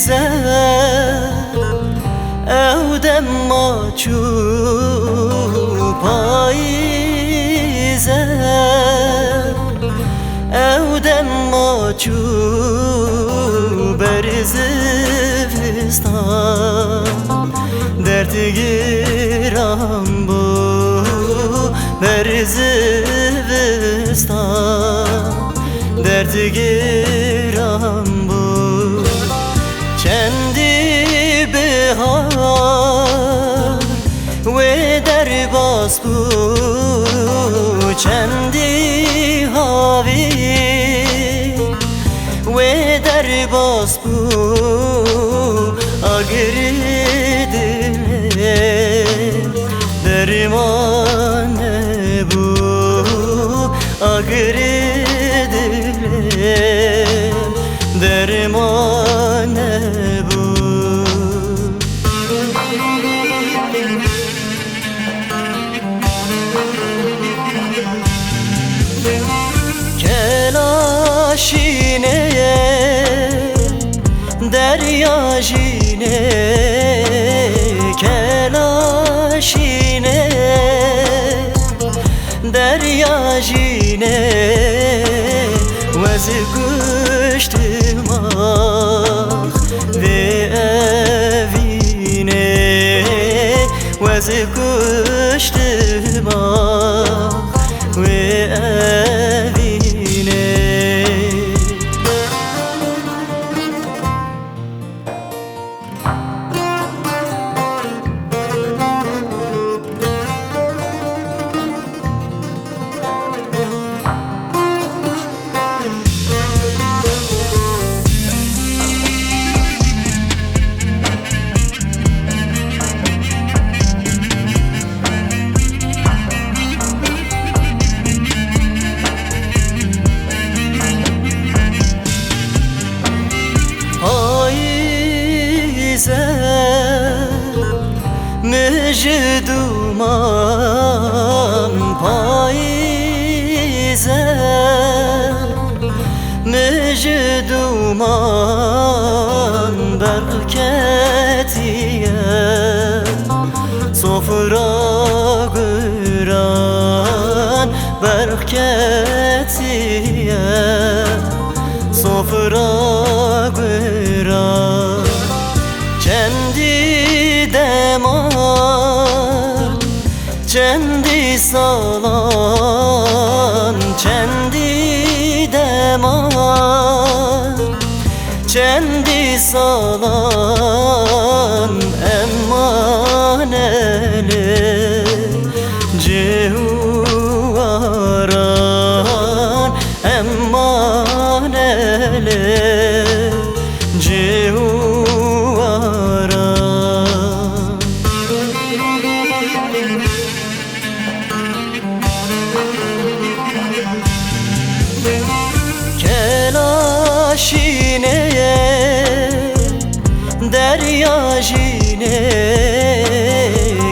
او دم ماچو پاییزه او دم ماچو برزفستان درد گیرم بو برزفستان درد گیرم بو چندی بهار و در باز بو چندی هاوی و در باز بو آگری دل درمان بو آگری دل درمان بو کلاشینه دریا جینه کلاشینه دریا جینه وز گشتم و اوینه وز گشتم و اوینه مجدومان پاییزه مجدومان برکتیه sofra gören berketiye sofra gören kendi deman kendi salan kendi deman kendi salan emmaneli cihuaran emmaneli cihuaran kelaşineye derya jine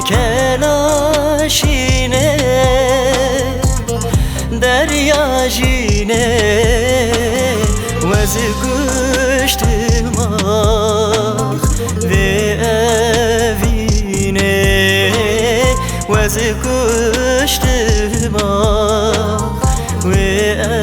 kelaşine derya jine vaz güştüm ve evine vaz güştüm ve